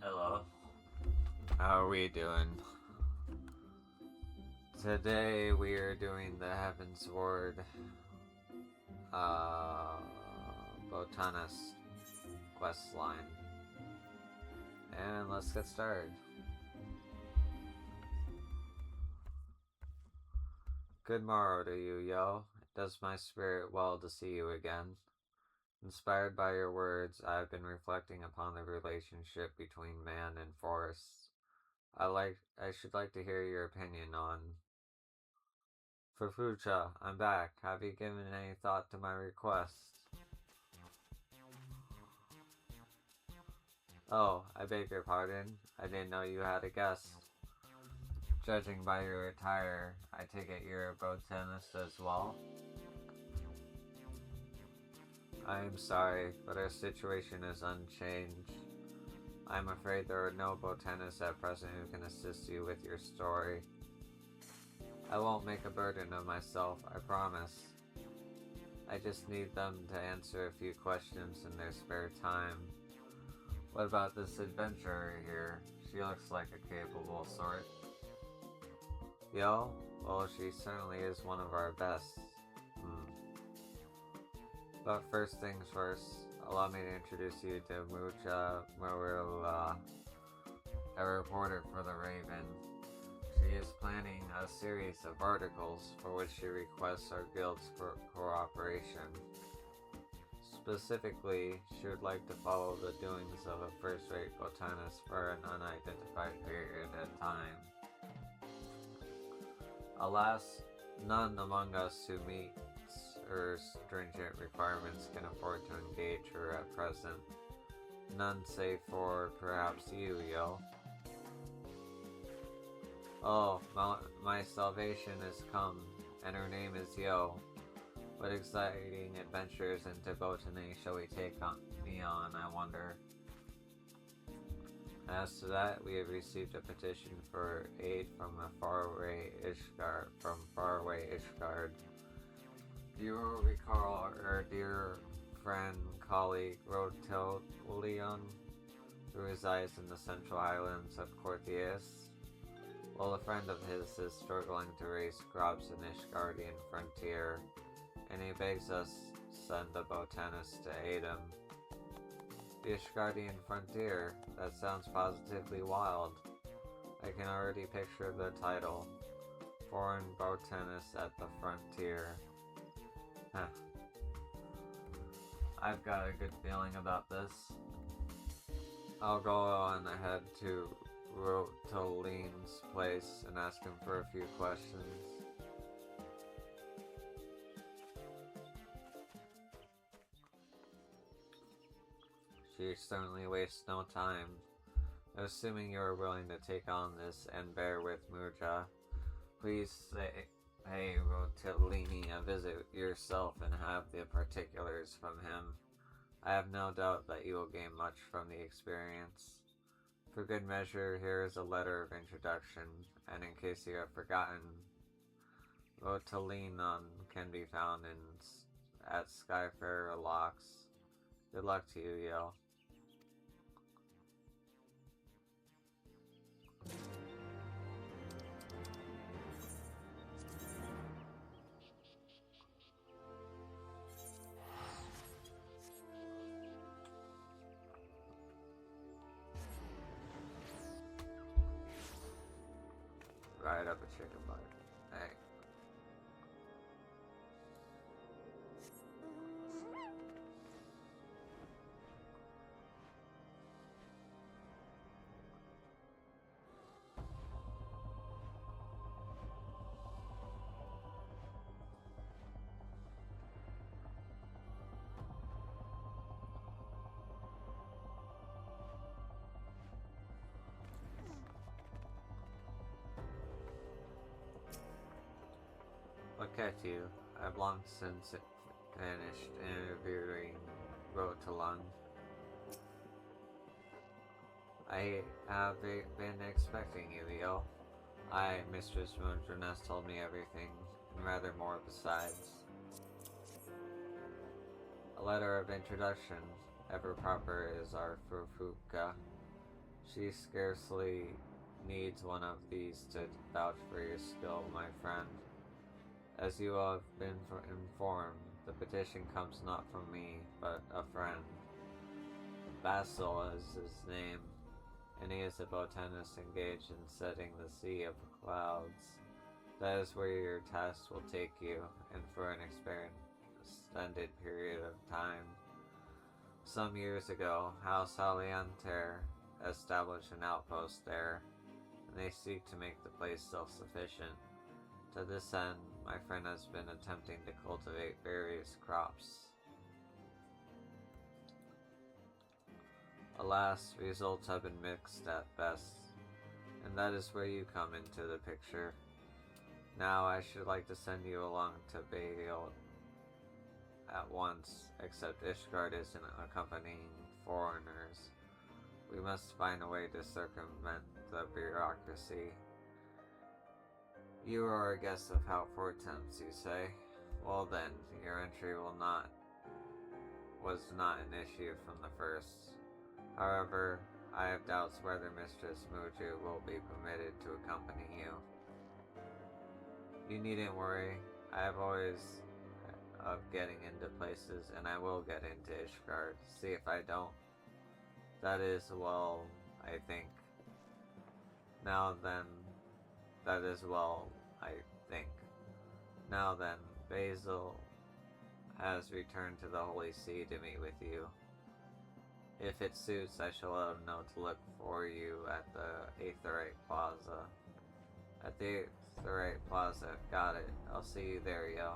Hello. How are we doing? Today we are doing the Heaven's Ward uh, botanist quest line. And let's get started. Good morrow to you, yo. It does my spirit well to see you again. Inspired by your words, I have been reflecting upon the relationship between man and forests. I should like to hear your opinion on Fufucha, I'm back. Have you given any thought to my request? Oh, I beg your pardon. I didn't know you had a guest. Judging by your attire, I take it you're a botanist as well? I am sorry, but our situation is unchanged. I'm afraid there are no botanists at present who can assist you with your story. I won't make a burden of myself, I promise. I just need them to answer a few questions in their spare time. What about this adventurer here? She looks like a capable sort. Yo? Well, she certainly is one of our best. But first things first, allow me to introduce you to Mucha Marilla, a reporter for The Raven. She is planning a series of articles for which she requests our guild's cooperation. Specifically, she would like to follow the doings of a first-rate botanist for an unidentified period of time. Alas, none among us who meets her stringent requirements can afford to engage her at present. None save for, perhaps, you, yo. Oh, my salvation has come, and her name is Yo. What exciting adventures into botany shall we take me on, I wonder? As to that, we have received a petition for aid from faraway Ishgard. Do you recall our dear friend, colleague, Rotelion, who resides in the central islands of Corthias? Well, a friend of his is struggling to raise crops in Ishgardian frontier, and he begs us send a botanist to aid him. The Ishgardian frontier? That sounds positively wild. I can already picture the title. Foreign Botanist at the Frontier. Huh. I've got a good feeling about this. I'll go on ahead to Rotelin's place and ask him for a few questions. She certainly wastes no time. Assuming you are willing to take on this and bear with Muja, please pay Rotelini a visit yourself and have the particulars from him. I have no doubt that you will gain much from the experience. For good measure, here is a letter of introduction, and in case you have forgotten, Rotelinon can be found at Skyfarer Locks. Good luck to you, yo. Right up a chicken butt. Hey. Look at you. I've long since finished interviewing Rotelon. I have been expecting you, yo. Mistress Moondruness told me everything, and rather more besides. A letter of introduction, ever proper is our Fufuka. She scarcely needs one of these to vouch for your skill, my friend. As you have been informed, the petition comes not from me, but a friend. Basil is his name, and he is a botanist engaged in setting the sea of clouds. That is where your task will take you, and for an extended period of time. Some years ago, House Alianter established an outpost there, and they seek to make the place self-sufficient. To this end, my friend has been attempting to cultivate various crops. Alas, results have been mixed at best, and that is where you come into the picture. Now I should like to send you along to Bale at once, except Ishgard isn't accompanying foreigners. We must find a way to circumvent the bureaucracy. You are a guest of Halfortemp's, you say? Well then, your entry was not an issue from the first. However, I have doubts whether Mistress Muju will be permitted to accompany you. You needn't worry, I have always of getting into places, and I will get into Ishgard. See if I don't. That is, well, I think. Now then, that is well, I think. Now then, Basil has returned to the Holy See to meet with you. If it suits, I shall let him know to look for you at the Aetherite Plaza. At the Aetherite Plaza, got it. I'll see you there, yo.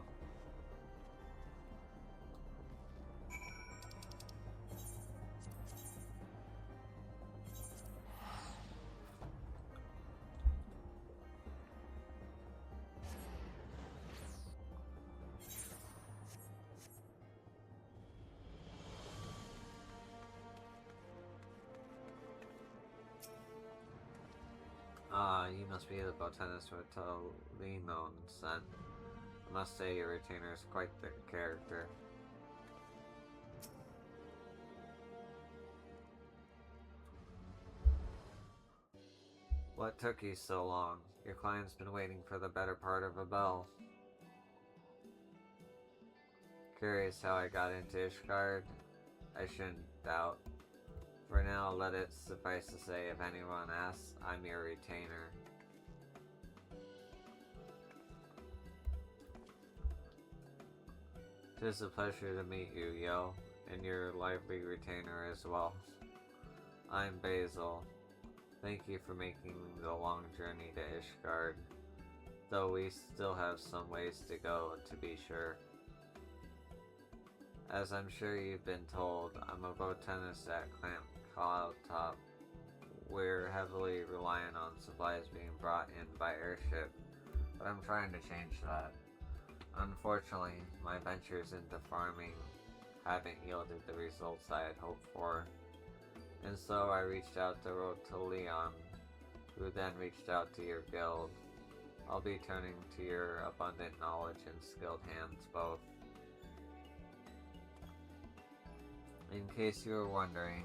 You must be the botanist Rotolino sent. I must say your retainer is quite the character. What took you so long? Your client's been waiting for the better part of a bell. Curious how I got into Ishgard? I shouldn't doubt. For now, let it suffice to say, if anyone asks, I'm your retainer. Tis a pleasure to meet you, yo, and your lively retainer as well. I'm Basil. Thank you for making the long journey to Ishgard, though we still have some ways to go, to be sure. As I'm sure you've been told, I'm a botanist at Cloudtop. We're heavily reliant on supplies being brought in by airship, but I'm trying to change that. Unfortunately, my ventures into farming haven't yielded the results I had hoped for, and so I reached out to Rotolion, who then reached out to your guild. I'll be turning to your abundant knowledge and skilled hands both. In case you were wondering,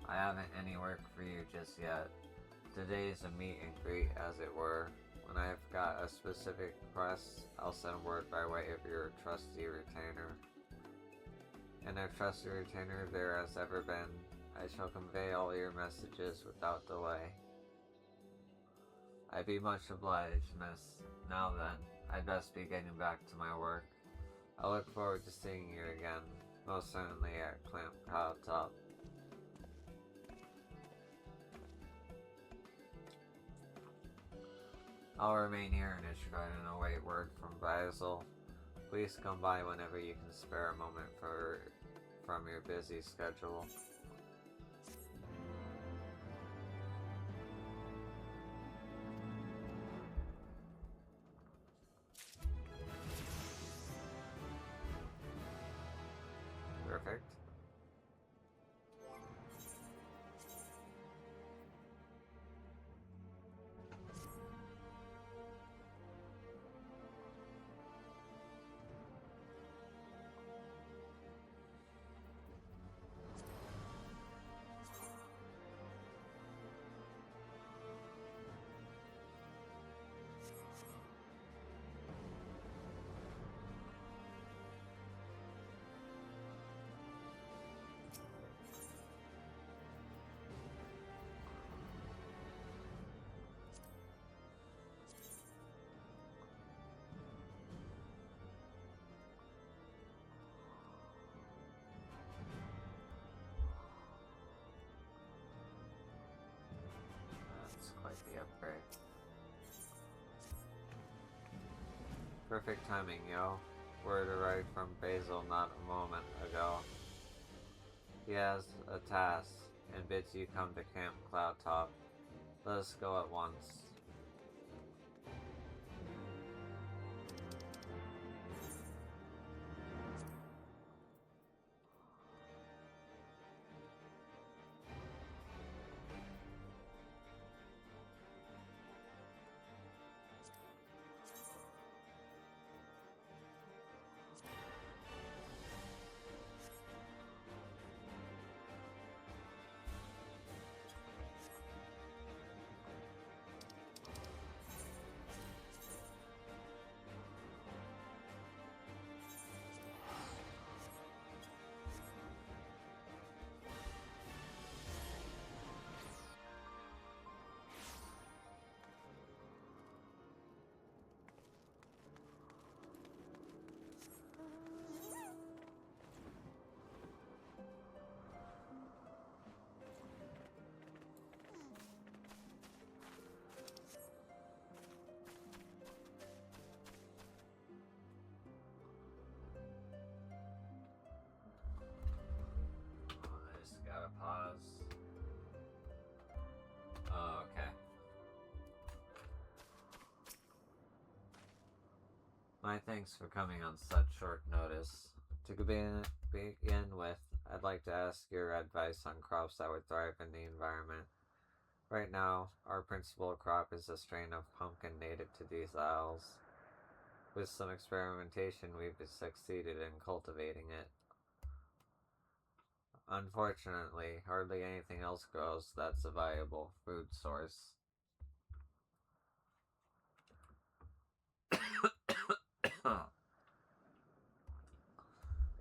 I haven't any work for you just yet. Today's a meet and greet, as it were. When I've got a specific request, I'll send word by way of your trusty retainer. And a trusty retainer there has ever been. I shall convey all your messages without delay. I'd be much obliged, miss. Now then, I'd best be getting back to my work. I look forward to seeing you again, most certainly at Cloudtop. I'll remain here in Ishgard and await word from Basil. Please come by whenever you can spare a moment from your busy schedule. Perfect. Perfect timing, yo. Word arrived from Basil not a moment ago. He has a task and bids you come to Camp Cloudtop. Let us go at once. I just gotta pause. Oh, okay. My thanks for coming on such short notice. To begin with, I'd like to ask your advice on crops that would thrive in the environment. Right now, our principal crop is a strain of pumpkin native to these isles. With some experimentation, we've succeeded in cultivating it. Unfortunately, hardly anything else grows that's a viable food source.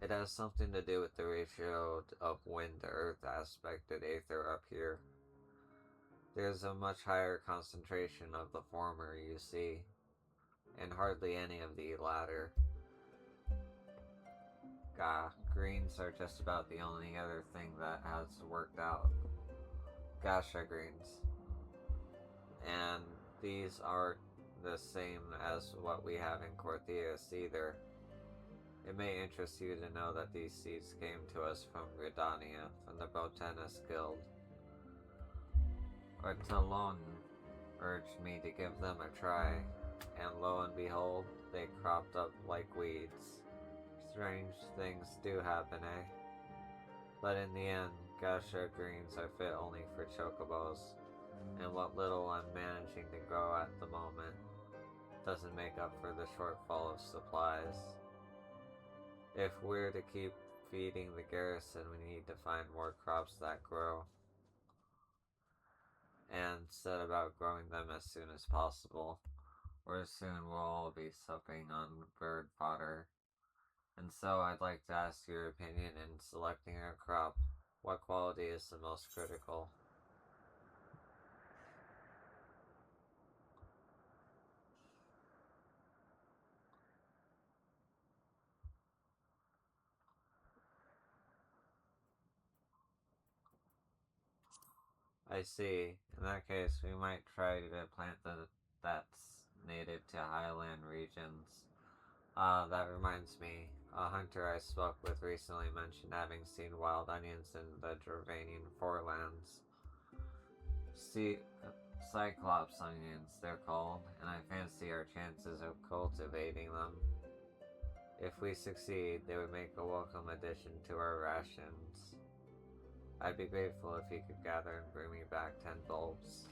It has something to do with the ratio of wind to earth aspect of Aether up here. There's a much higher concentration of the former, you see, and hardly any of the latter. Greens are just about the only other thing that has worked out. Gasha greens. And these aren't the same as what we have in Corthias either. It may interest you to know that these seeds came to us from Gridania, from the Botanist Guild. Ortolan urged me to give them a try, and lo and behold, they cropped up like weeds. Strange things do happen, eh? But in the end, Gasha greens are fit only for chocobos, and what little I'm managing to grow at the moment doesn't make up for the shortfall of supplies. If we're to keep feeding the garrison, we need to find more crops that grow, and set about growing them as soon as possible, or soon we'll all be supping on bird fodder. And so I'd like to ask your opinion in selecting a crop. What quality is the most critical? I see. In that case, we might try to plant that's native to highland regions. That reminds me. A hunter I spoke with recently mentioned having seen wild onions in the Dravanian forelands. See, Cyclops onions, they're called, and I fancy our chances of cultivating them. If we succeed, they would make a welcome addition to our rations. I'd be grateful if you could gather and bring me back 10 bulbs.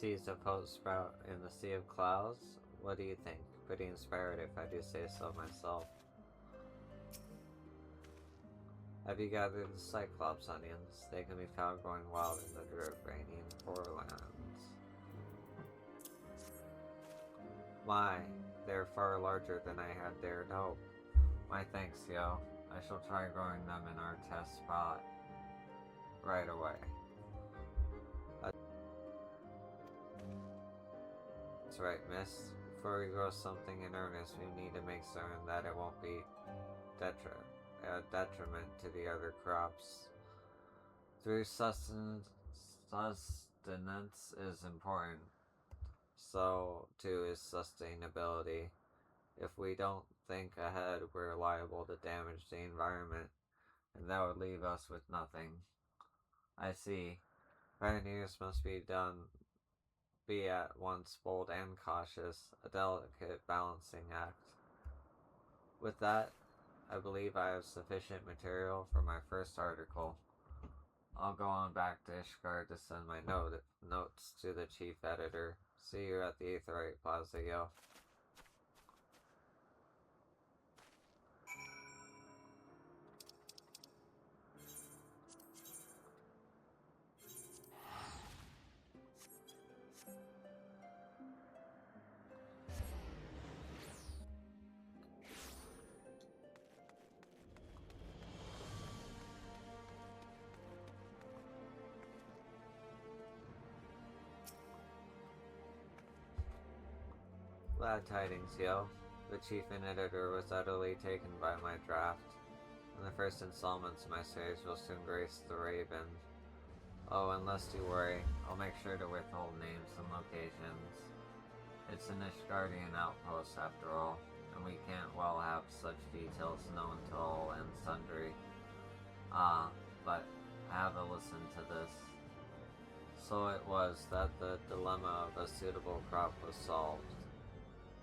sees a post sprout in the sea of clouds? What do you think? Pretty inspired if I do say so myself. Have you gathered the Cyclops onions? They can be found growing wild in the Duranian forelands. My, they're far larger than I had dared hope. My thanks, yo. I shall try growing them in our test spot right away. That's right, miss. Before we grow something in earnest, we need to make certain that it won't be detriment to the other crops. Through sustenance is important, so too is sustainability. If we don't think ahead, we're liable to damage the environment, and that would leave us with nothing. I see. Pioneers must be at once bold and cautious, a delicate balancing act. With that, I believe I have sufficient material for my first article. I'll go on back to Ishgard to send my notes to the chief editor. See you at the Aetherite Plaza, yo. Glad tidings, yo. The chief and editor was utterly taken by my draft, and the first installments of my series will soon grace the Raven. Oh, and lest you worry, I'll make sure to withhold names and locations. It's an Ishgardian outpost after all, and we can't well have such details known to all and sundry. But have a listen to this. So it was that the dilemma of a suitable crop was solved,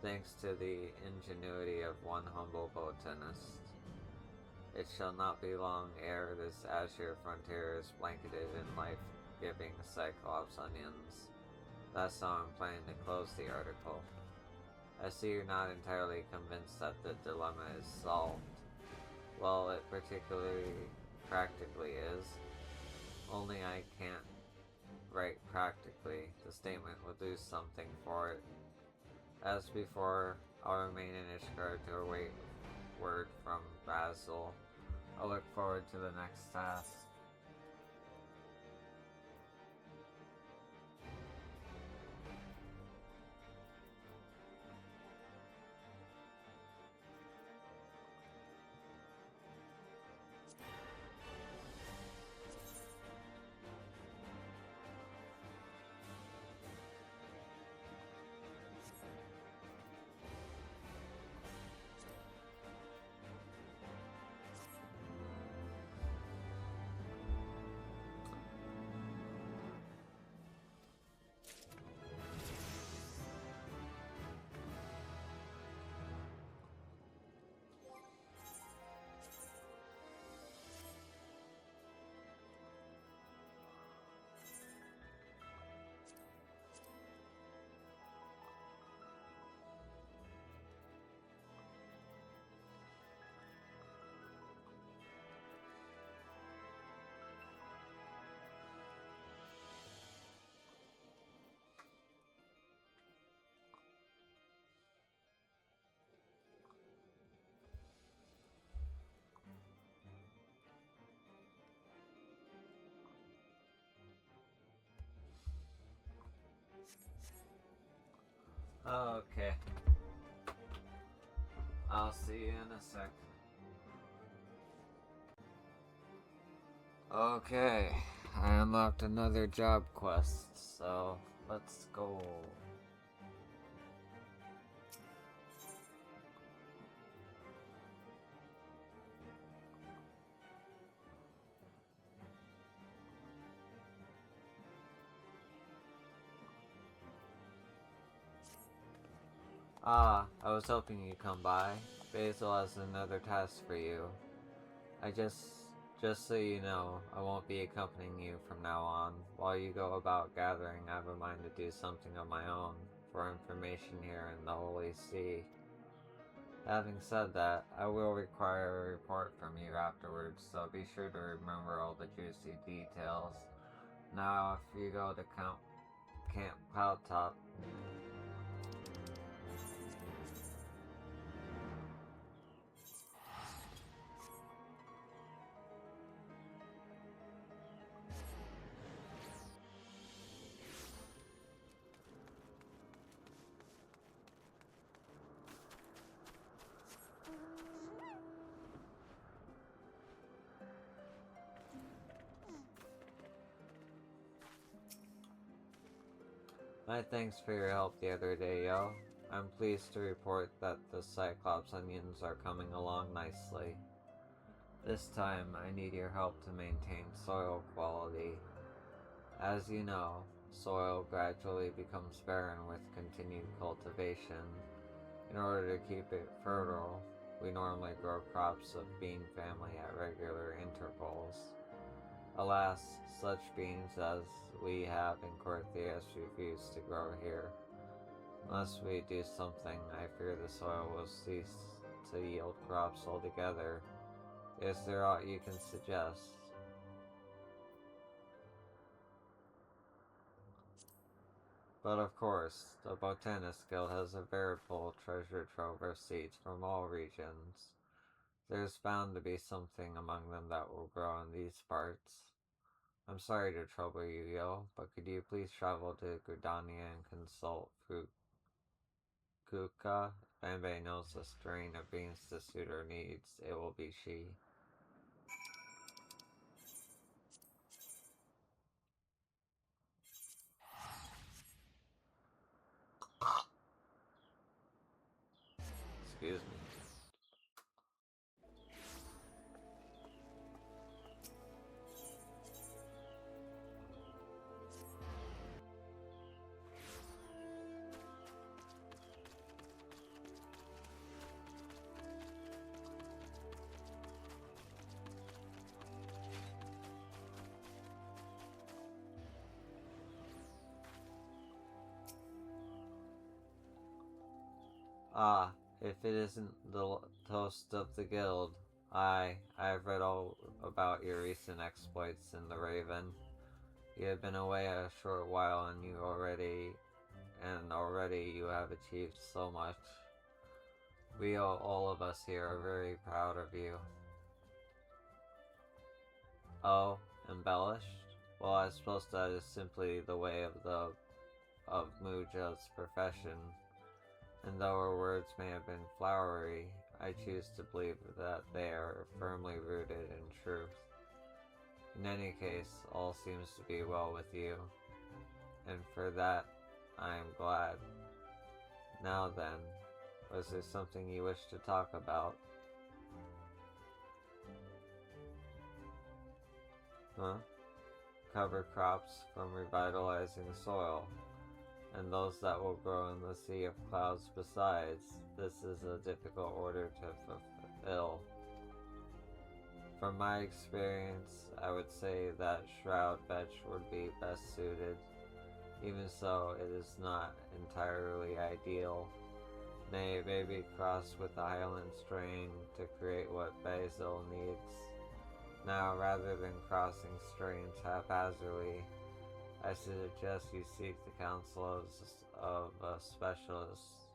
thanks to the ingenuity of one humble botanist. It shall not be long ere this azure frontier is blanketed in life-giving Cyclops onions. That's how I'm planning to close the article. I see you're not entirely convinced that the dilemma is solved. Well, it particularly practically is. Only I can't write practically. The statement will do something for it. As before, I'll remain in Ishgard to await word from Basil. I look forward to the next task. Okay. I'll see you in a sec. Okay, I unlocked another job quest, so let's go. I was hoping you'd come by. Basil has another task for you. I just Just so you know, I won't be accompanying you from now on. While you go about gathering, I have a mind to do something of my own for information here in the Holy See. Having said that, I will require a report from you afterwards, so be sure to remember all the juicy details. Now, if you go to Camp Cloudtop, my thanks for your help the other day, yo. I'm pleased to report that the Cyclops onions are coming along nicely. This time, I need your help to maintain soil quality. As you know, soil gradually becomes barren with continued cultivation. In order to keep it fertile, we normally grow crops of bean family at regular intervals. Alas, such beans as we have in Corthias refuse to grow here. Unless we do something, I fear the soil will cease to yield crops altogether. Is there aught you can suggest? But of course, the Botanist Guild has a veritable treasure trove of seeds from all regions. There's bound to be something among them that will grow in these parts. I'm sorry to trouble you, yo, but could you please travel to Gridania and consult Fukuka? If anybody knows the strain of beans to suit her needs, it will be she. Excuse me. Ah, if it isn't the toast of the guild, I've read all about your recent exploits in the Raven. You have been away a short while and already you have achieved so much. We all of us here are very proud of you. Oh, embellished? Well, I suppose that is simply the way of Muja's profession. And though her words may have been flowery, I choose to believe that they are firmly rooted in truth. In any case, all seems to be well with you, and for that I am glad. Now then, was there something you wish to talk about? Huh? Cover crops from revitalizing soil, and those that will grow in the sea of clouds besides. This is a difficult order to fulfill. From my experience, I would say that Shroud Vetch would be best suited. Even so, it is not entirely ideal. Nay, it may be crossed with the Highland strain to create what Basil needs. Now, rather than crossing strains haphazardly, I suggest you seek the counsel of a specialist,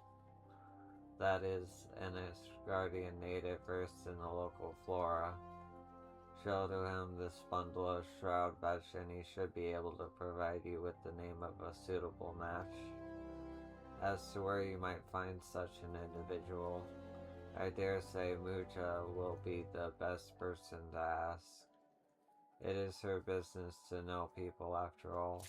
that is, an Asgardian native versed in the local flora. Show to him this bundle of Shroud Vetch and he should be able to provide you with the name of a suitable match. As to where you might find such an individual, I dare say Muja will be the best person to ask. It is her business to know people after all.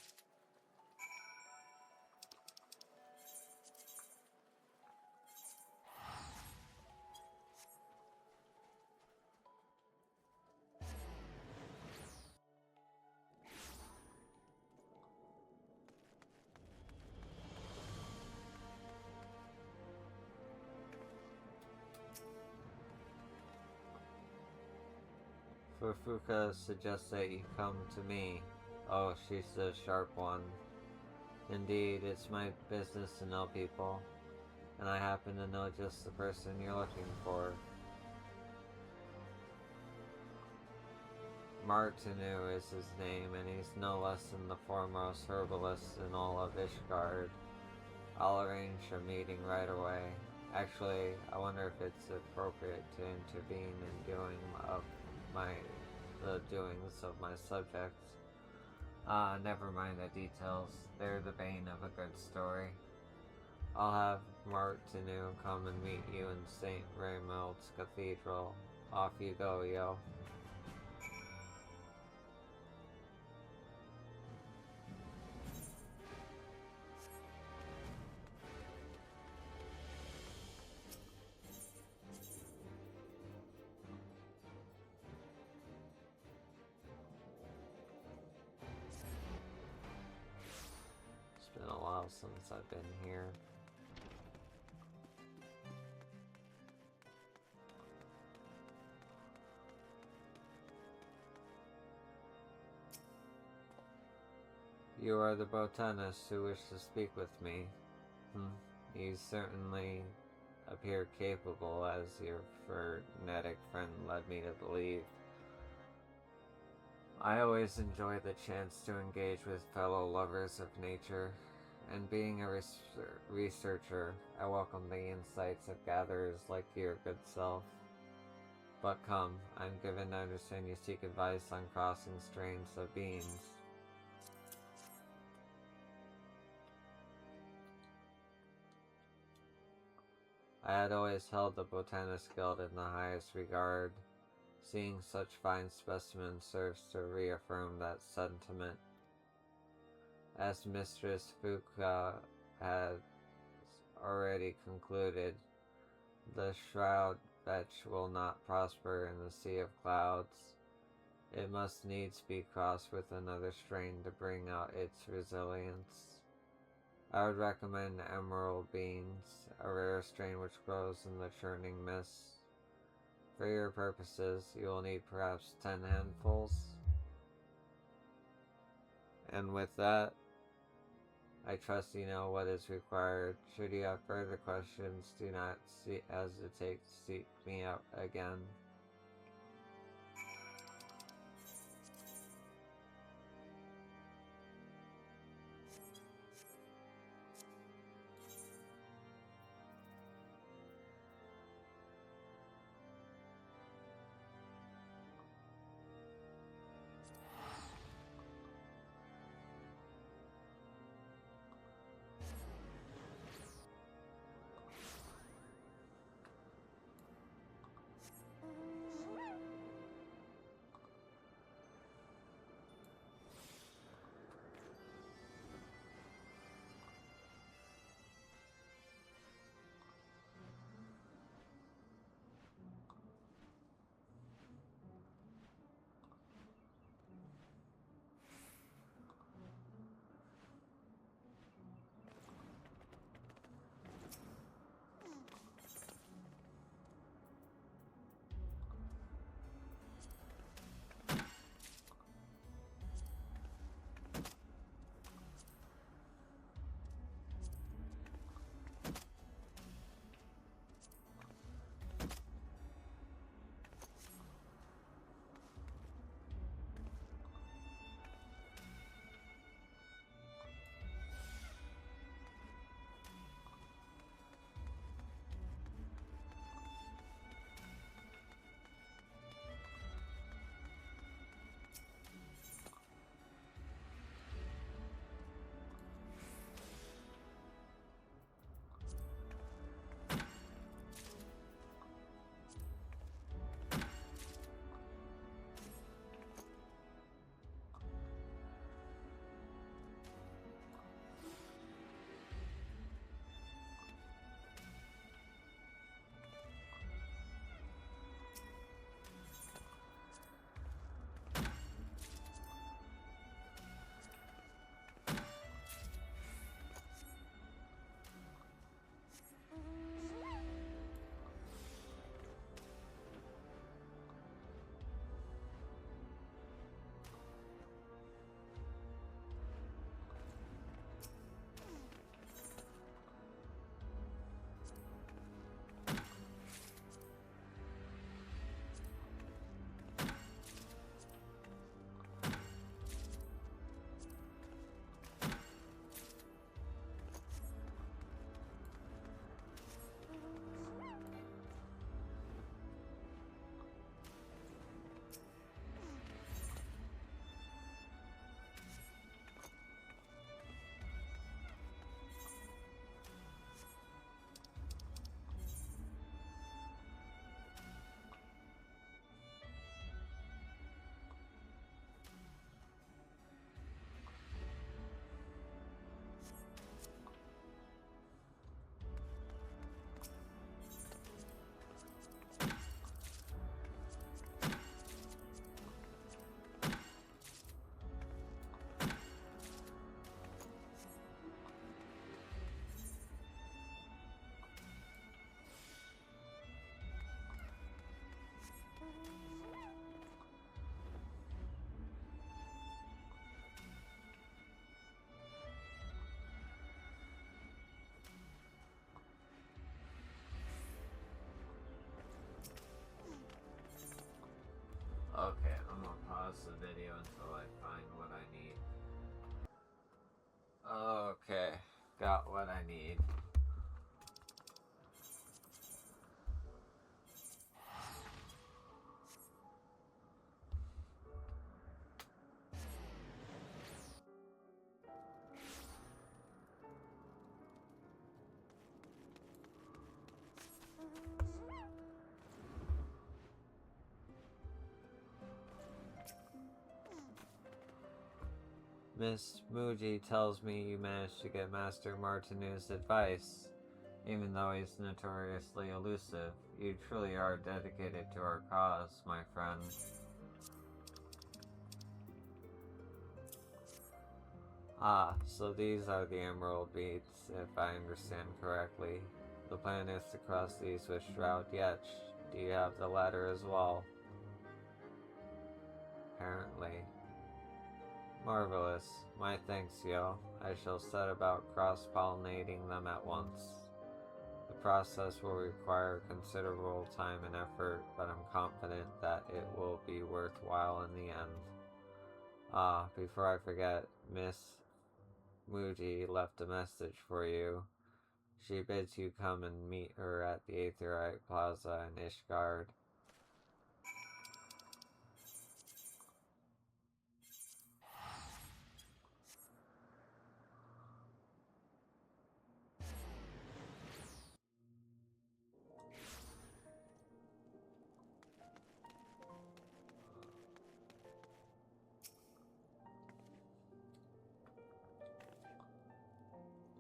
Fufuka suggests that you come to me. Oh, she's the sharp one. Indeed, it's my business to know people, and I happen to know just the person you're looking for. Martinu is his name, and he's no less than the foremost herbalist in all of Ishgard. I'll arrange a meeting right away. Actually, I wonder if it's appropriate to intervene in the doings of my subjects. Never mind the details. They're the bane of a good story. I'll have Martinu come and meet you in St. Raymond's Cathedral. Off you go, yo. It's been a while since I've been here. You are the botanist who wished to speak with me. You certainly appear capable, as your frenetic friend led me to believe. I always enjoy the chance to engage with fellow lovers of nature, and being a researcher, I welcome the insights of gatherers like your good self. But come, I'm given to understand you seek advice on crossing strains of beans. I had always held the Botanist Guild in the highest regard. Seeing such fine specimens serves to reaffirm that sentiment. As Mistress Fuka had already concluded, the shroud vetch will not prosper in the sea of clouds. It must needs be crossed with another strain to bring out its resilience. I would recommend emerald beans, a rare strain which grows in the churning mist. For your purposes, you will need perhaps 10 handfuls. And with that, I trust you know what is required. Should you have further questions, do not hesitate to seek me out again. pause the video until I find what I need. Okay, got what I need. Miss Muji tells me you managed to get Master Martinu's advice. Even though he's notoriously elusive, you truly are dedicated to our cause, my friend. Ah, so these are the emerald beads, if I understand correctly. The plan is to cross these with Shroud Yetch. Do you have the ladder as well? Apparently. Marvelous. My thanks, yo. I shall set about cross-pollinating them at once. The process will require considerable time and effort, but I'm confident that it will be worthwhile in the end. Ah, before I forget, Miss Muji left a message for you. She bids you come and meet her at the Aetherite Plaza in Ishgard.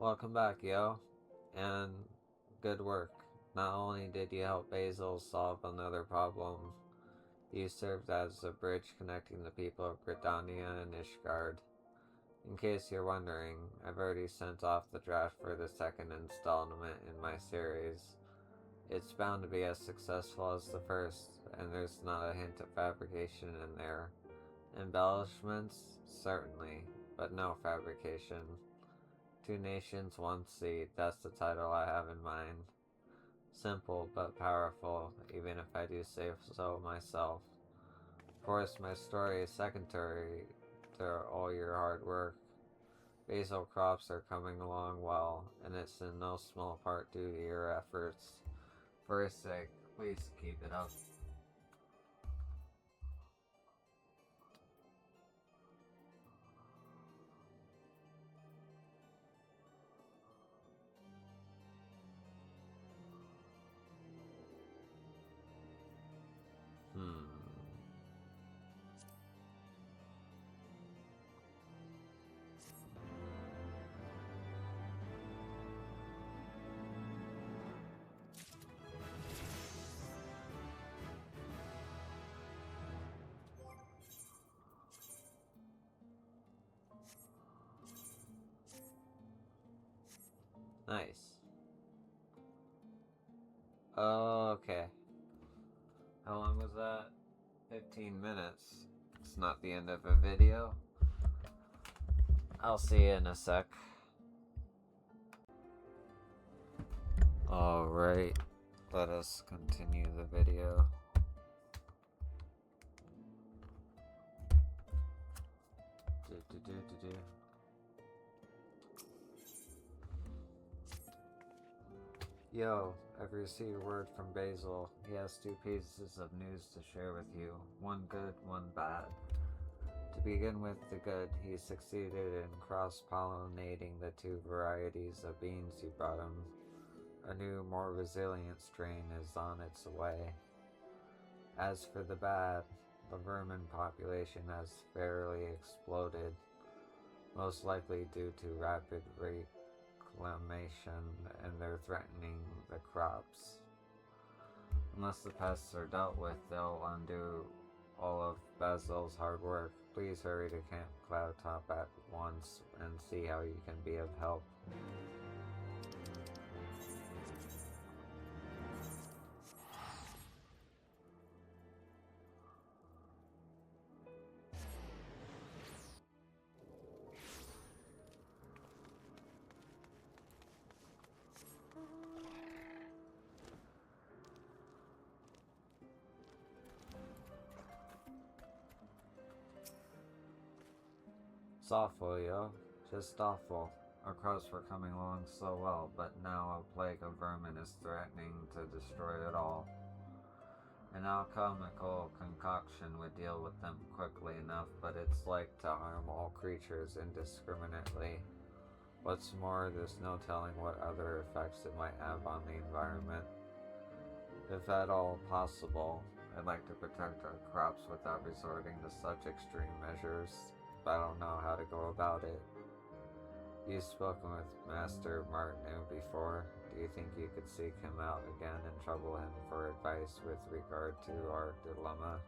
Welcome back, yo. And good work. Not only did you help Basil solve another problem, you served as a bridge connecting the people of Gridania and Ishgard. In case you're wondering, I've already sent off the draft for the second installment in my series. It's bound to be as successful as the first, and there's not a hint of fabrication in there. Embellishments? Certainly, but no fabrication. Two Nations, One Seed, that's the title I have in mind. Simple but powerful, even if I do say so myself. Of course, my story is secondary to all your hard work. Basil crops are coming along well, and it's in no small part due to your efforts. For his sake, please keep it up. Nice. Okay. How long was that? 15 minutes. It's not the end of a video. I'll see you in a sec. Alright, let us continue the video. Yo, I've received word from Basil. He has two pieces of news to share with you. One good, one bad. To begin with the good, he succeeded in cross-pollinating the two varieties of beans you brought him. A new, more resilient strain is on its way. As for the bad, the vermin population has fairly exploded, most likely due to rapid reclamation, and they're threatening the crops. Unless the pests are dealt with, they'll undo all of Basil's hard work. Please hurry to Camp Cloudtop at once and see how you can be of help. It's awful, yo. Just awful. Our crops were coming along so well, but now a plague of vermin is threatening to destroy it all. An alchemical concoction would deal with them quickly enough, but it's like to harm all creatures indiscriminately. What's more, there's no telling what other effects it might have on the environment. If at all possible, I'd like to protect our crops without resorting to such extreme measures, but I don't know how to go about it. You've spoken with Master Martineau before. Do you think you could seek him out again and trouble him for advice with regard to our dilemma?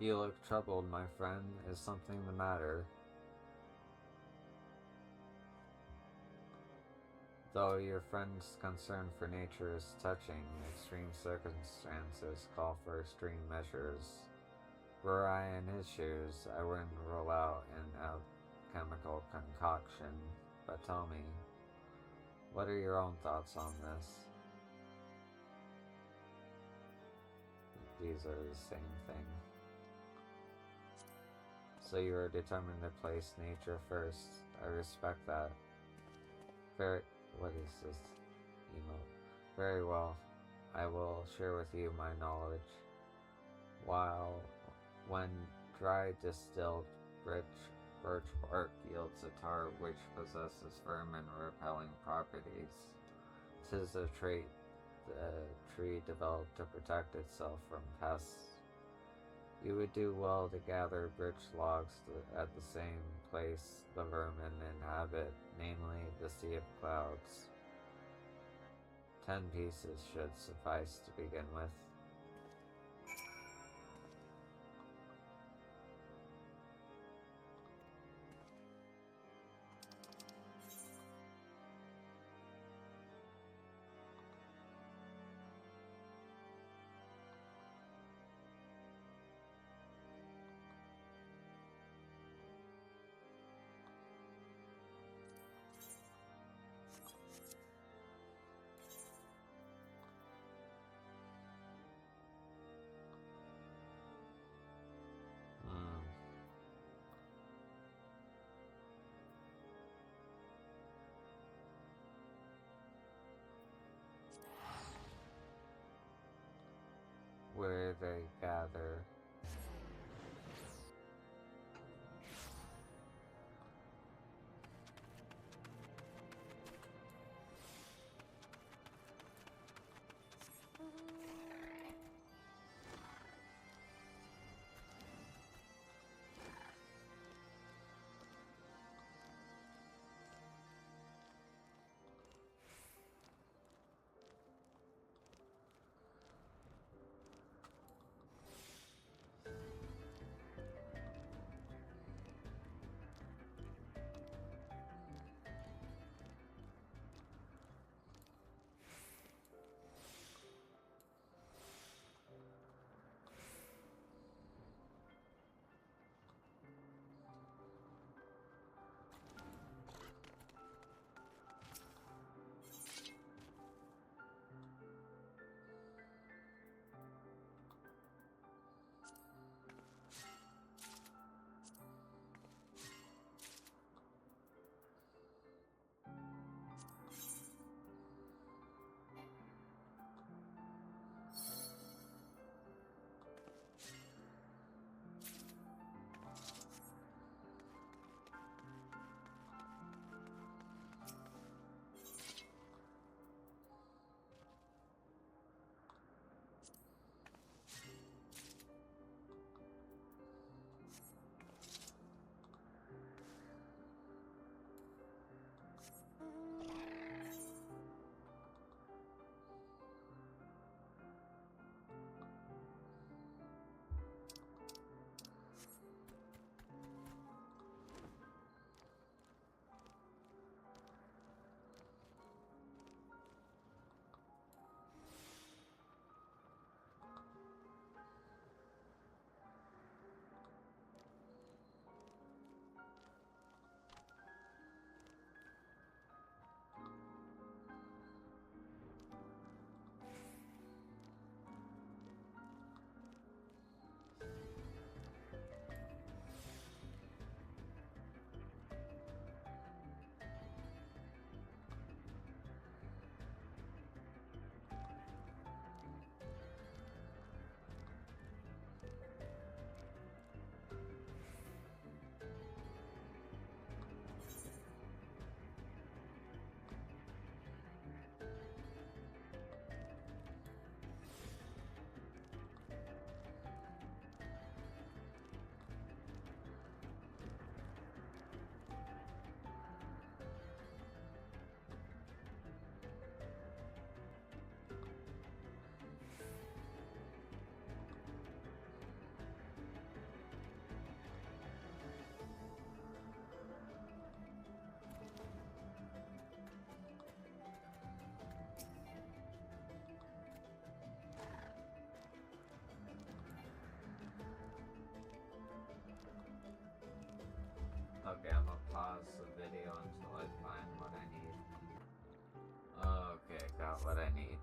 You look troubled, my friend. Is something the matter? Though your friend's concern for nature is touching, extreme circumstances call for extreme measures. Were I in his shoes, I wouldn't rule out an alchemical concoction. But tell me, what are your own thoughts on this? These are the same thing. So you are determined to place nature first. I respect that. What is this emote? Very well. I will share with you my knowledge. When dry distilled birch bark yields a tar which possesses vermin-repelling properties, 'tis a trait the tree developed to protect itself from pests. You would do well to gather birch logs at the same place the vermin inhabit, namely the Sea of Clouds. 10 pieces should suffice to begin with. Where they gather. Okay, I'm gonna pause the video until I find what I need. Okay, got what I need.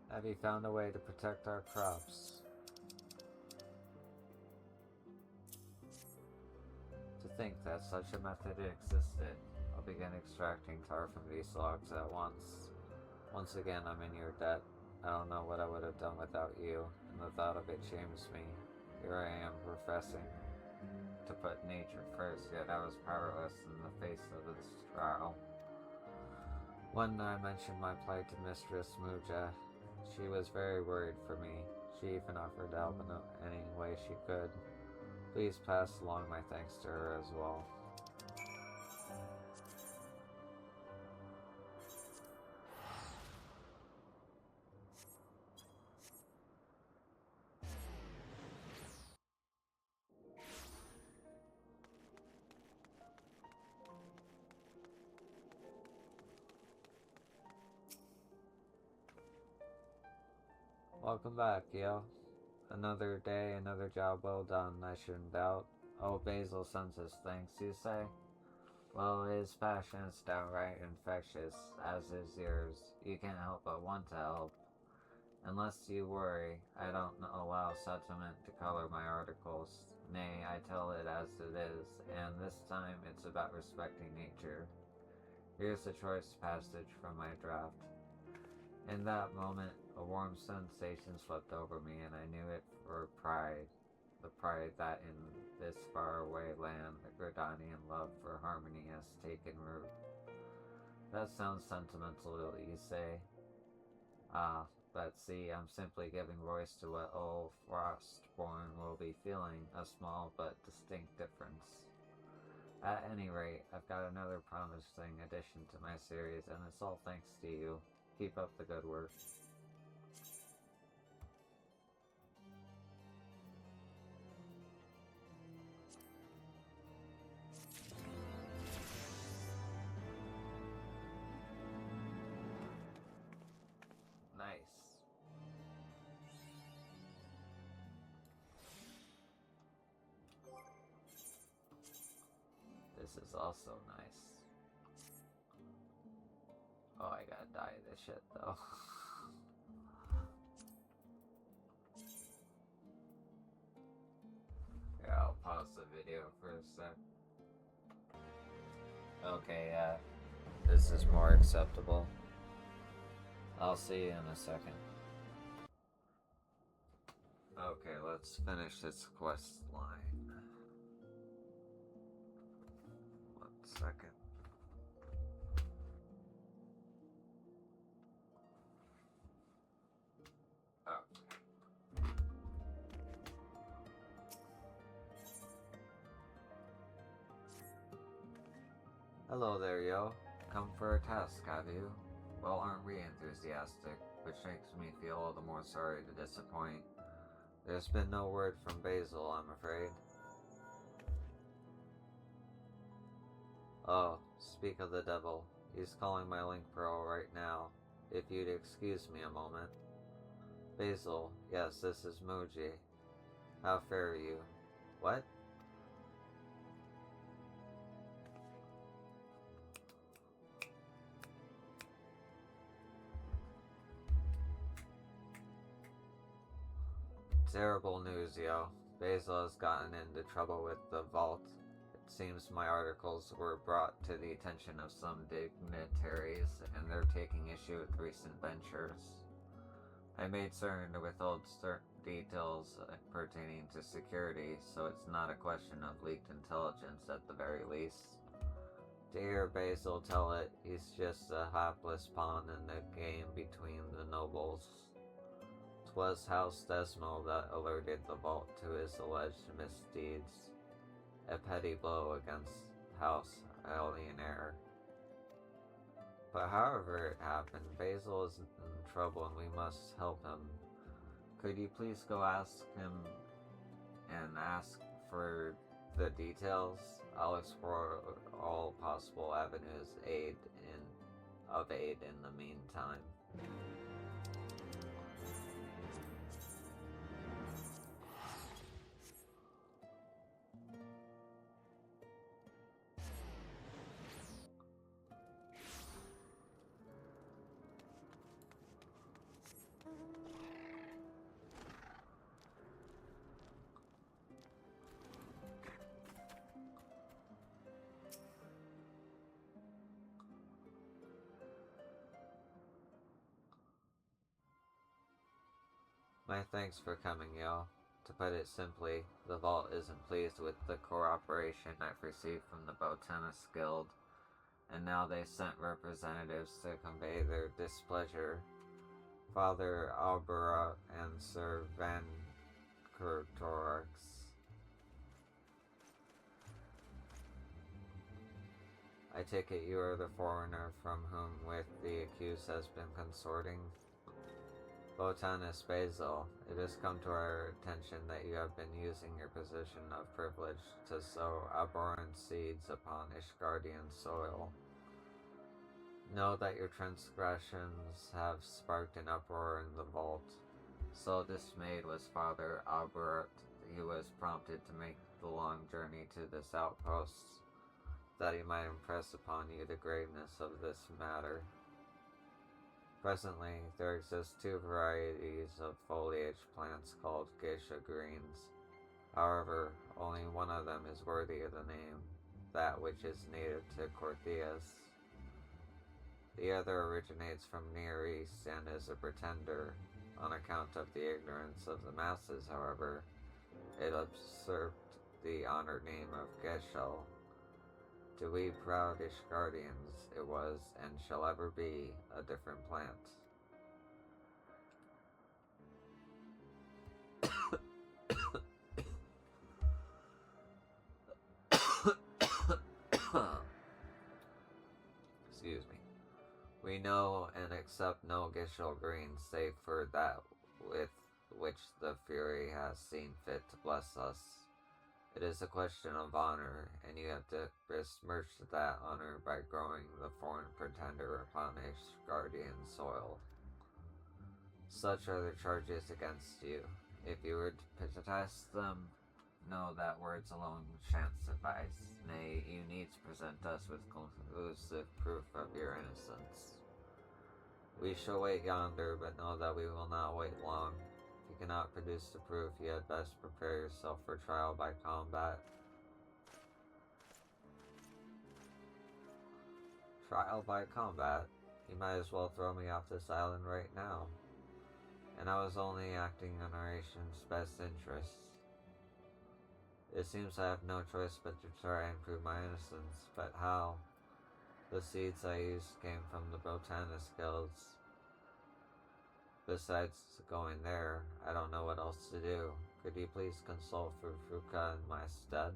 Have you found a way to protect our crops? To think that such a method existed. I'll begin extracting tar from these logs at once. Once again, I'm in your debt. I don't know what I would have done without you, and the thought of it shames me. Here I am, professing to put nature first, yet I was powerless in the face of this trial. One night I mentioned my plight to Mistress Muja. She was very worried for me. She even offered to help in any way she could. Please pass along my thanks to her as well. Welcome back, yo. Another day, another job well done, I shouldn't doubt. Oh, Basil sends his thanks, you say? Well, his passion is downright infectious, as is yours. You can't help but want to help. Unless you worry, I don't allow sentiment to color my articles. Nay, I tell it as it is, and this time it's about respecting nature. Here's a choice passage from my draft. In that moment, a warm sensation swept over me, and I knew it for pride. The pride that in this faraway land, the Gridanian love for harmony has taken root. That sounds sentimental, you say? Ah, but see, I'm simply giving voice to what old Frostborn will be feeling, a small but distinct difference. At any rate, I've got another promising addition to my series, and it's all thanks to you. Keep up the good work. Nice. This is also nice. Oh, I gotta dye this shit though. Yeah, I'll pause the video for a sec. Okay, yeah. This is more acceptable. I'll see you in a second. Okay, let's finish this quest line. 1 second. Oh. Hello there, yo. Come for a task, have you? Well, aren't we enthusiastic? Which makes me feel all the more sorry to disappoint. There's been no word from Basil, I'm afraid. Oh, speak of the devil. He's calling my link pearl right now. If you'd excuse me a moment. Basil, yes, this is Muji. How fare you? What? Terrible news, yo. Basil has gotten into trouble with the vault. It seems my articles were brought to the attention of some dignitaries, and they're taking issue with recent ventures. I made certain to withhold certain details pertaining to security, so it's not a question of leaked intelligence at the very least. To hear Basil tell it, he's just a hapless pawn in the game between the nobles. 'Twas House Desmo that alerted the vault to his alleged misdeeds. A petty blow against House Alienaire. But however it happened, Basil is in trouble and we must help him. Could you please go ask him and ask for the details? I'll explore all possible avenues of aid in the meantime. My thanks for coming, yo. To put it simply, the Vault isn't pleased with the cooperation I've received from the Botanist Guild, and now they sent representatives to convey their displeasure. Father Albera and Sir Van Kurtorix. I take it you are the foreigner from whom with the accused has been consorting? Botanist Basil, it has come to our attention that you have been using your position of privilege to sow abhorrent seeds upon Ishgardian soil. Know that your transgressions have sparked an uproar in the Vault. So dismayed was Father Albert, he was prompted to make the long journey to this outpost, that he might impress upon you the graveness of this matter. Presently, there exist two varieties of foliage plants called geisha greens. However, only one of them is worthy of the name, that which is native to Corthias. The other originates from Near East and is a pretender. On account of the ignorance of the masses, however, it usurped the honored name of Geshe. To we proud Ishgardians, it was, and shall ever be, a different plant. Excuse me. We know and accept no Geshe green save for that with which the Fury has seen fit to bless us. It is a question of honor, and you have to besmirch that honor by growing the foreign pretender upon Ishgardian soil. Such are the charges against you. If you were to test them, know that words alone shan't suffice. Nay, you need to present us with conclusive proof of your innocence. We shall wait yonder, but know that we will not wait long. If you cannot produce the proof, you had best prepare yourself for trial by combat. Trial by combat? You might as well throw me off this island right now. And I was only acting in our nation's best interests. It seems I have no choice but to try and prove my innocence, but how? The seeds I used came from the Botanist Guilds. Besides going there, I don't know what else to do. Could you please consult for Fuka in my stead?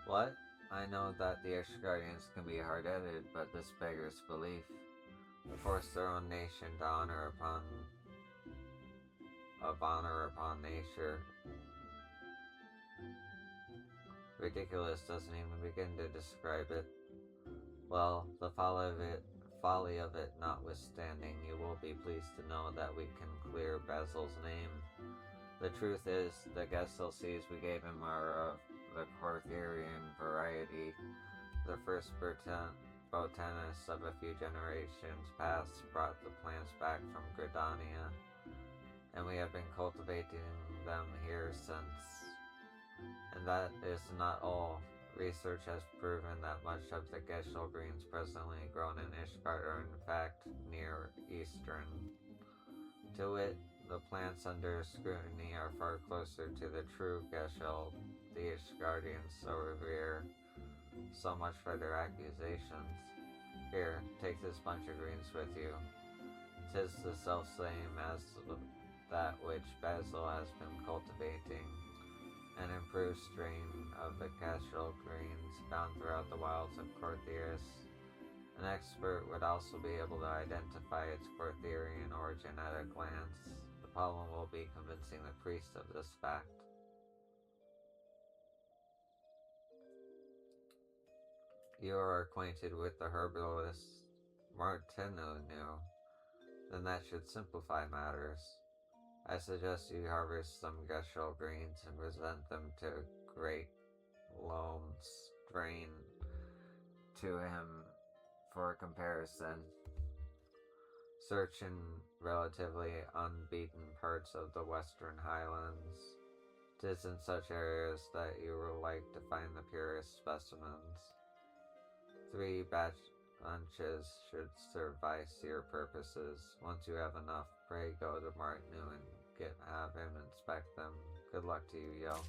What? I know that the Ishgardians can be hard-headed, but this beggars belief. To force their own nation to honor upon nature. Ridiculous doesn't even begin to describe it. Well, the folly of it notwithstanding, you will be pleased to know that we can clear Basil's name. The truth is, the Geshe seeds we gave him are of the Cortherian variety. The first botanists of a few generations past brought the plants back from Gridania, and we have been cultivating them here since. And that is not all. Research has proven that much of the Gestel greens presently grown in Ishgard are in fact near Eastern. To wit, the plants under scrutiny are far closer to the true Gestel the Ishgardians so revere. So much for their accusations. Here, take this bunch of greens with you. 'Tis the self-same as that which Basil has been cultivating, an improved strain of the Gestel greens found throughout the wilds of Corthiris. An expert would also be able to identify its Corthirian origin at a glance. The problem will be convincing the priest of this fact. You are acquainted with the herbalist Martinu. Then that should simplify matters. I suggest you harvest some Gestel greens and present them to Great Loam's Drain to him for comparison. Search in relatively unbeaten parts of the Western Highlands. 'Tis in such areas that you will like to find the purest specimens. 3 bunches should suffice your purposes. Once you have enough, pray go to Martinu and have him inspect them. Good luck to you, yo.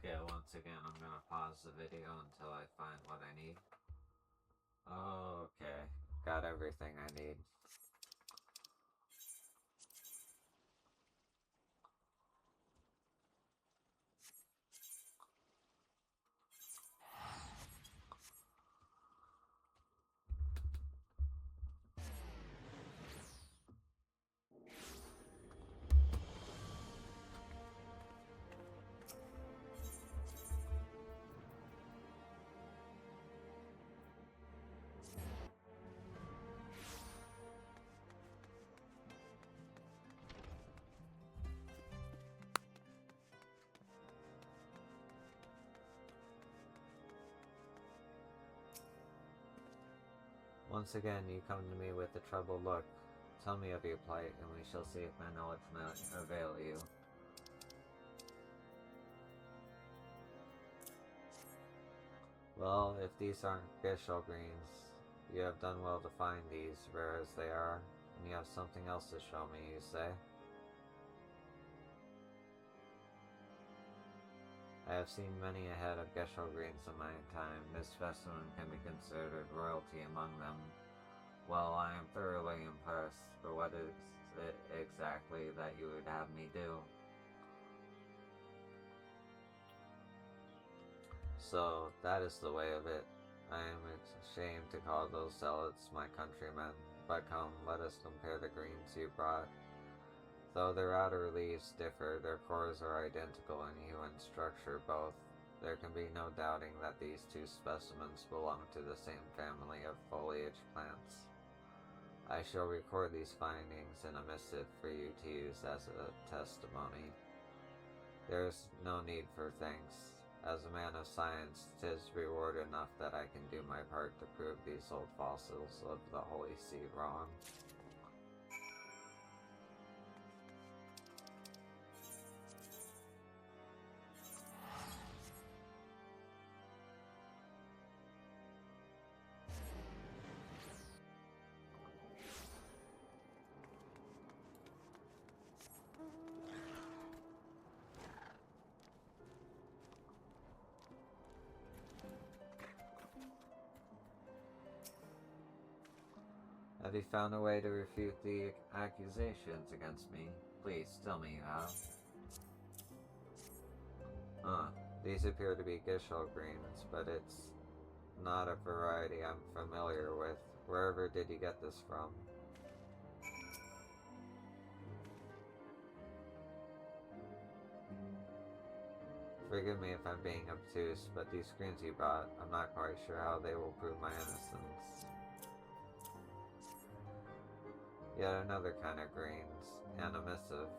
Okay, once again, I'm gonna pause the video until I find what I need. Okay, got everything I need. Once again, you come to me with a troubled look. Tell me of your plight, and we shall see if my knowledge may avail you. Well, if these aren't Gishel greens, you have done well to find these, rare as they are, and you have something else to show me, you say? I have seen many a head of Gishel greens in my time. This specimen can be considered royalty among them. Well, I am thoroughly impressed, but what is it exactly that you would have me do? So, that is the way of it. I am ashamed to call those zealots my countrymen, but come, let us compare the greens you brought. Though their outer leaves differ, their cores are identical in hue and structure both. There can be no doubting that these two specimens belong to the same family of foliage plants. I shall record these findings in a missive for you to use as a testimony. There is no need for thanks. As a man of science, 'tis reward enough that I can do my part to prove these old fossils of the Holy See wrong. Have you found a way to refute the accusations against me? Please, tell me you have. These appear to be Gishel greens, but it's not a variety I'm familiar with. Wherever did you get this from? Forgive me if I'm being obtuse, but these greens you brought, I'm not quite sure how they will prove my innocence. Yet another kind of greens, and a missive.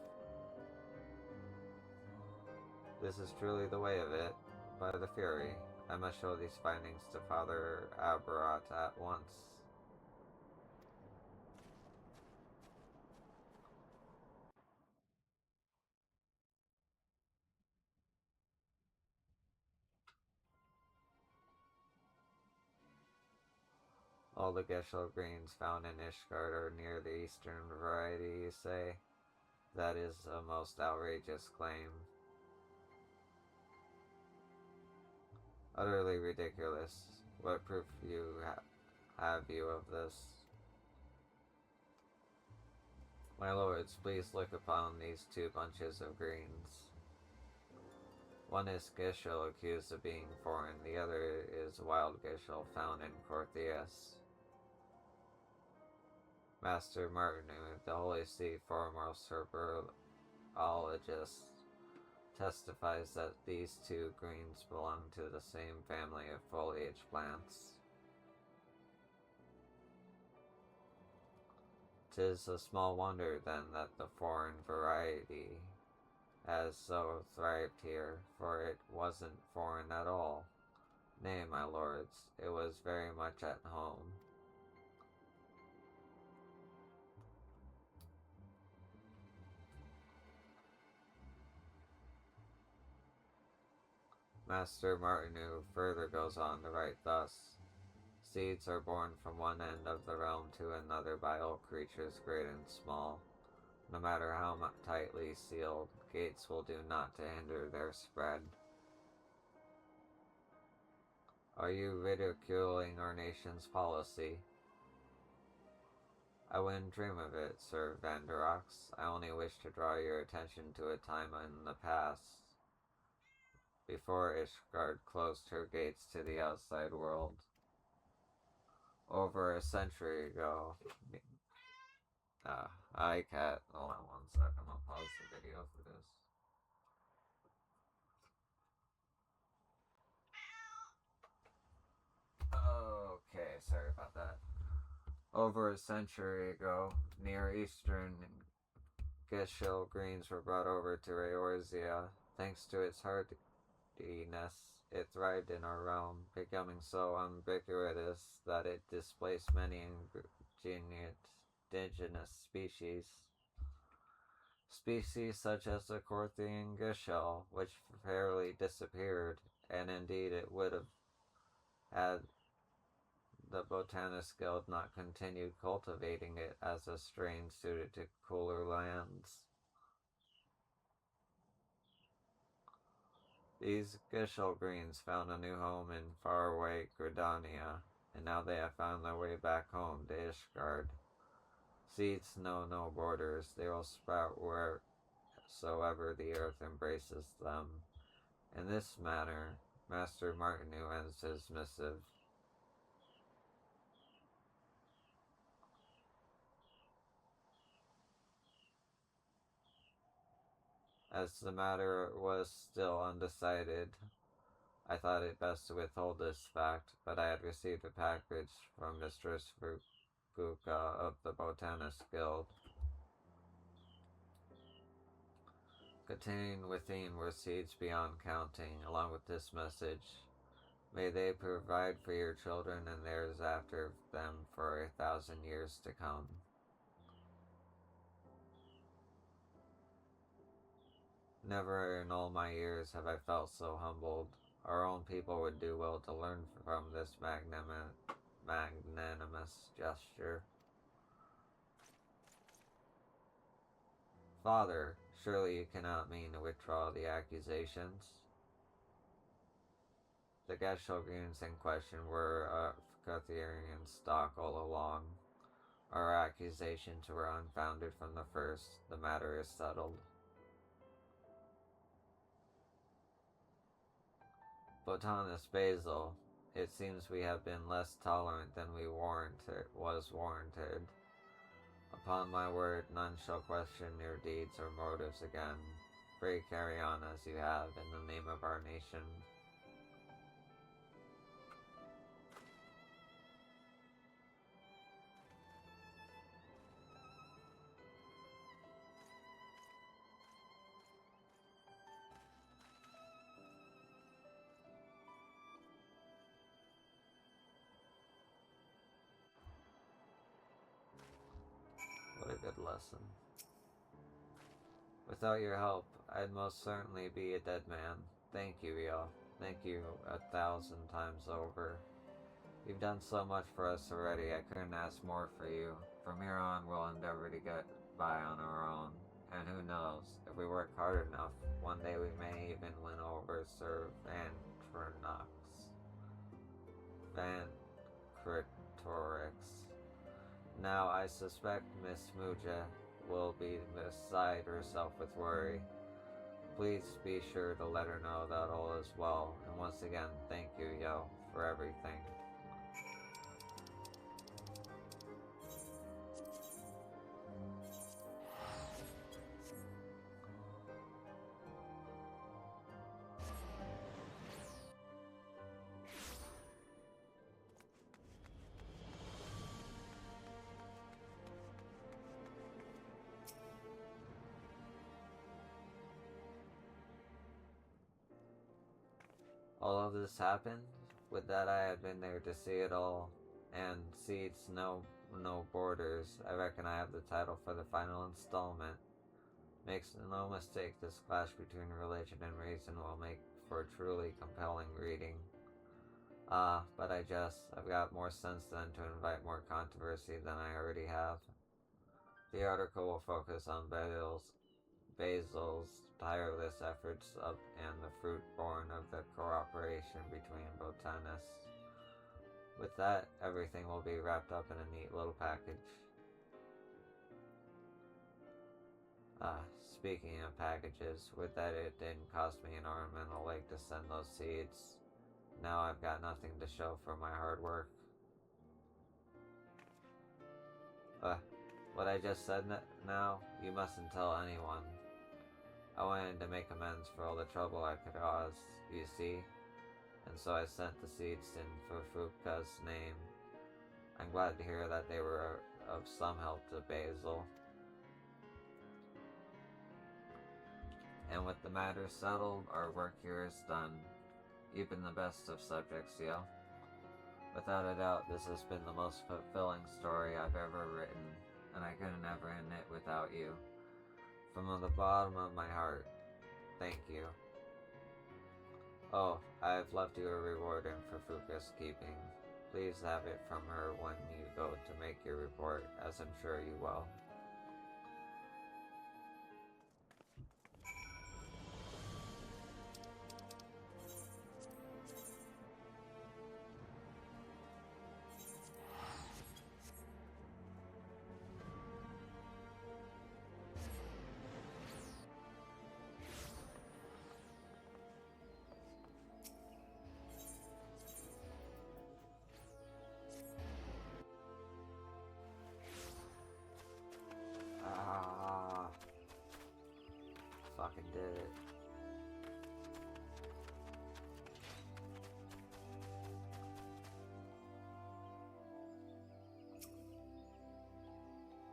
This is truly the way of it. By the Fury, I must show these findings to Father Abarat at once. All the Geshel greens found in Ishgard are near the eastern variety, you say? That is a most outrageous claim. Utterly ridiculous. What proof have you of this? My lords, please look upon these two bunches of greens. One is Gishel accused of being foreign, the other is wild Gishel found in Corthias. Master Martinu, the Holy See foremost herbologist, testifies that these two greens belong to the same family of foliage plants. 'Tis a small wonder, then, that the foreign variety has so thrived here, for it wasn't foreign at all. Nay, my lords, it was very much at home. Master Martinu further goes on to write thus: Seeds are born from one end of the realm to another by all creatures great and small. No matter how tightly sealed, gates will do naught to hinder their spread. Are you ridiculing our nation's policy? I wouldn't dream of it, Sir Vanderox. I only wish to draw your attention to a time in the past, before Ishgard closed her gates to the outside world. Over a century ago. Hi, cat. Hold on one sec. I'm gonna pause the video for this. Okay, sorry about that. Over a century ago, Near Eastern Geshel greens were brought over to Eorzea. Thanks to its hardiness, it thrived in our realm, becoming so ubiquitous that it displaced many indigenous species. Species such as the Corthian Geshel, which fairly disappeared, and indeed it would have had the Botanist Guild not continued cultivating it as a strain suited to cooler lands. These Geshel greens found a new home in faraway Gridania, and now they have found their way back home to Ishgard. Seeds know no borders, they will sprout wheresoever the earth embraces them. In this manner, Master Martineau ends his missive. As the matter was still undecided, I thought it best to withhold this fact, but I had received a package from Mistress Fuka of the Botanist Guild, containing within were seeds beyond counting, along with this message: may they provide for your children and theirs after them for 1,000 years to come. Never in all my years have I felt so humbled. Our own people would do well to learn from this magnanimous gesture. Father, surely you cannot mean to withdraw the accusations? The Geshogans in question were of Cotherian stock all along. Our accusations were unfounded from the first. The matter is settled. Botanist Basil, it seems we have been less tolerant than was warranted. Upon my word, none shall question your deeds or motives again. Pray carry on as you have in the name of our nation. What a good lesson. Without your help, I'd most certainly be a dead man. Thank you, y'all. Thank you 1,000 times over. You've done so much for us already, I couldn't ask more for you. From here on, we'll endeavor to get by on our own. And who knows, if we work hard enough, one day we may even win over Sir Vancritorix. Now, I suspect Miss Muja will be beside herself with worry. Please be sure to let her know that all is well. And once again, thank you, yo, for everything. All of this happened? With that, I had been there to see it all, and seeds no borders. I reckon I have the title for the final installment. Makes no mistake, this clash between religion and reason will make for truly compelling reading. But I've got more sense than to invite more controversy than I already have. The article will focus on Basil's tireless efforts and the fruit born of the cooperation between botanists. With that, everything will be wrapped up in a neat little package. Speaking of packages, with that it didn't cost me an arm and a leg to send those seeds. Now I've got nothing to show for my hard work. What I just said now, you mustn't tell anyone. I wanted to make amends for all the trouble I could cause, you see, and so I sent the seeds in for Fuka's name. I'm glad to hear that they were of some help to Basil. And with the matter settled, our work here is done. You've been the best of subjects, Yo. Without a doubt, this has been the most fulfilling story I've ever written, and I couldn't ever end it without you. From the bottom of my heart, thank you. Oh, I've left you a reward in for Fuka's keeping. Please have it from her when you go to make your report, as I'm sure you will. Fucking did it.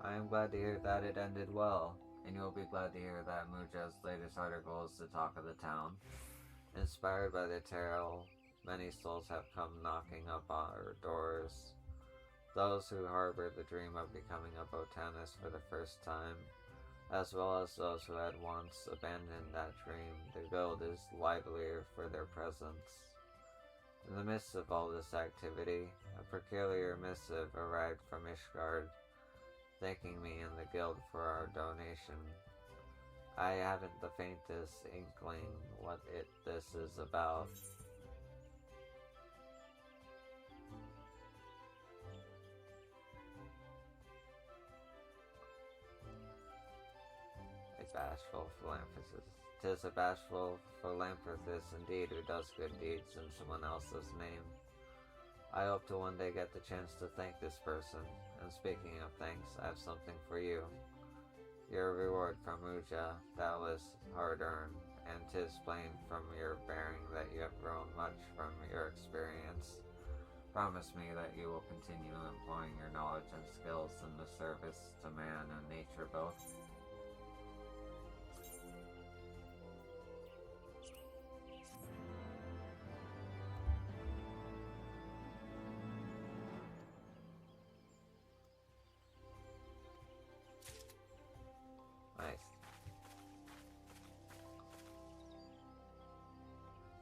I am glad to hear that it ended well, and you'll be glad to hear that Muja's latest article is the talk of the town. Inspired by the tale, many souls have come knocking up our doors. Those who harbor the dream of becoming a botanist for the first time, as well as those who had once abandoned that dream. The guild is livelier for their presence. In the midst of all this activity, a peculiar missive arrived from Ishgard, thanking me and the guild for our donation. I haven't the faintest inkling what this is about. Bashful philanthropist. 'Tis a bashful philanthropist indeed who does good deeds in someone else's name. I hope to one day get the chance to thank this person, and speaking of thanks, I have something for you. Your reward from Muja, doubtless hard-earned, and 'tis plain from your bearing that you have grown much from your experience. Promise me that you will continue employing your knowledge and skills in the service to man and nature both. Nice.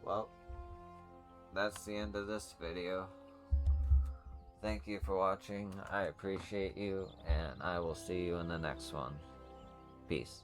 Well, that's the end of this video. Thank you for watching. I appreciate you, and I will see you in the next one. Peace.